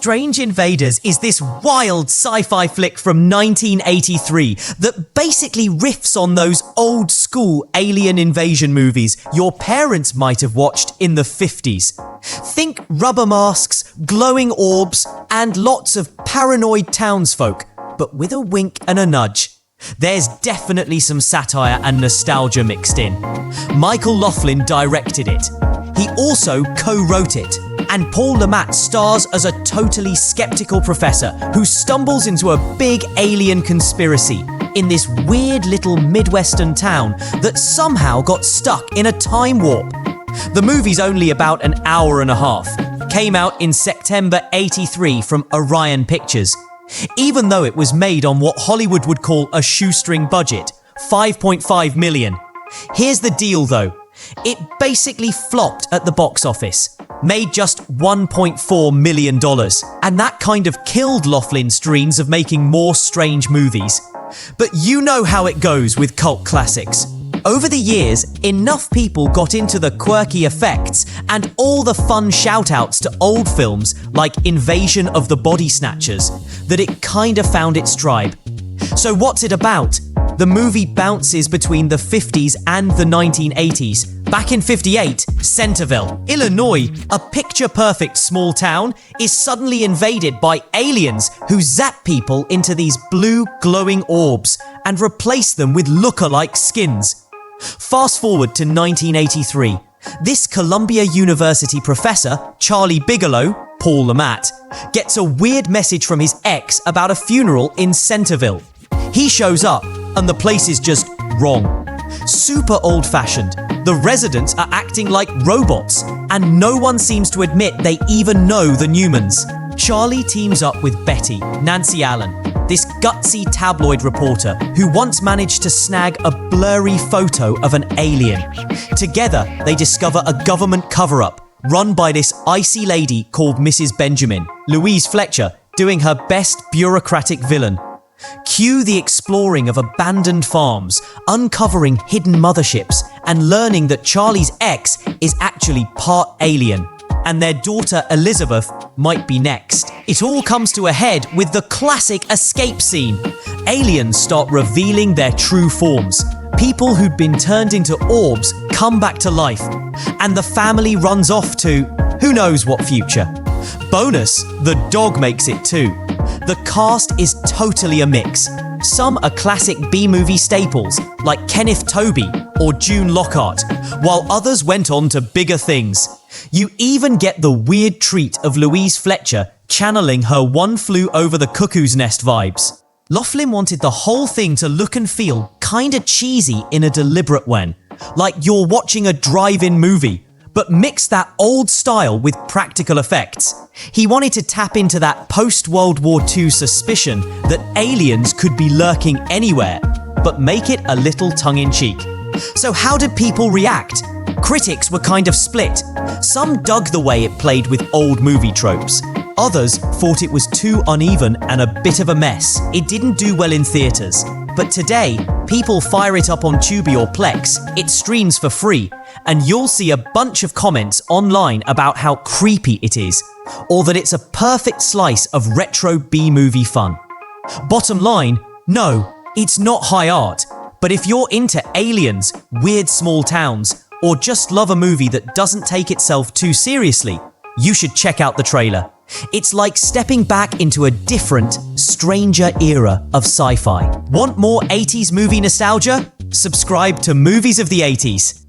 Strange Invaders is this wild sci-fi flick from 1983 that basically riffs on those old-school alien invasion movies your parents might have watched in the 50s. Think rubber masks, glowing orbs, and lots of paranoid townsfolk, but with a wink and a nudge. There's definitely some satire and nostalgia mixed in. Michael Laughlin directed it. He also co-wrote it. And Paul Le Mat stars as a totally skeptical professor who stumbles into a big alien conspiracy in this weird little Midwestern town that somehow got stuck in a time warp. The movie's only about an hour and a half. Came out in September '83 from Orion Pictures. Even though it was made on what Hollywood would call a shoestring budget, $5.5 million. Here's the deal though. It basically flopped at the box office, made just $1.4 million, and that kind of killed Laughlin's dreams of making more strange movies. But you know how it goes with cult classics. Over the years, enough people got into the quirky effects and all the fun shout-outs to old films like Invasion of the Body Snatchers that it kinda found its tribe. So what's it about? The movie bounces between the 50s and the 1980s. Back in '58, Centerville, Illinois, a picture-perfect small town, is suddenly invaded by aliens who zap people into these blue glowing orbs and replace them with look-alike skins. Fast forward to 1983. This Columbia University professor, Charles Bigelow, Paul Le Mat, gets a weird message from his ex about a funeral in Centerville. He shows up, and the place is just wrong. Super old-fashioned. The residents are acting like robots, and no one seems to admit they even know the Newmans. Charlie teams up with Betty, Nancy Allen, this gutsy tabloid reporter who once managed to snag a blurry photo of an alien. Together, they discover a government cover-up run by this icy lady called Mrs. Benjamin, Louise Fletcher, doing her best bureaucratic villain. Cue the exploring of abandoned farms, uncovering hidden motherships, and learning that Charlie's ex is actually part alien, and their daughter Elizabeth might be next. It all comes to a head with the classic escape scene. Aliens start revealing their true forms. People who'd been turned into orbs come back to life, and the family runs off to who knows what future. Bonus, the dog makes it too. The cast is totally a mix. Some are classic B-movie staples, like Kenneth Tobey or June Lockhart, while others went on to bigger things. You even get the weird treat of Louise Fletcher channeling her One Flew Over the Cuckoo's Nest vibes. Laughlin wanted the whole thing to look and feel kinda cheesy in a deliberate way, like you're watching a drive-in movie, but mix that old style with practical effects. He wanted to tap into that post-World War II suspicion that aliens could be lurking anywhere, but make it a little tongue-in-cheek. So how did people react? Critics were kind of split. Some dug the way it played with old movie tropes. Others thought it was too uneven and a bit of a mess. It didn't do well in theatres. But today, people fire it up on Tubi or Plex, it streams for free, and you'll see a bunch of comments online about how creepy it is, or that it's a perfect slice of retro B-movie fun. Bottom line, no, it's not high art, but if you're into aliens, weird small towns, or just love a movie that doesn't take itself too seriously, you should check out the trailer. It's like stepping back into a different, stranger era of sci-fi. Want more 80s movie nostalgia? Subscribe to Movies of the 80s.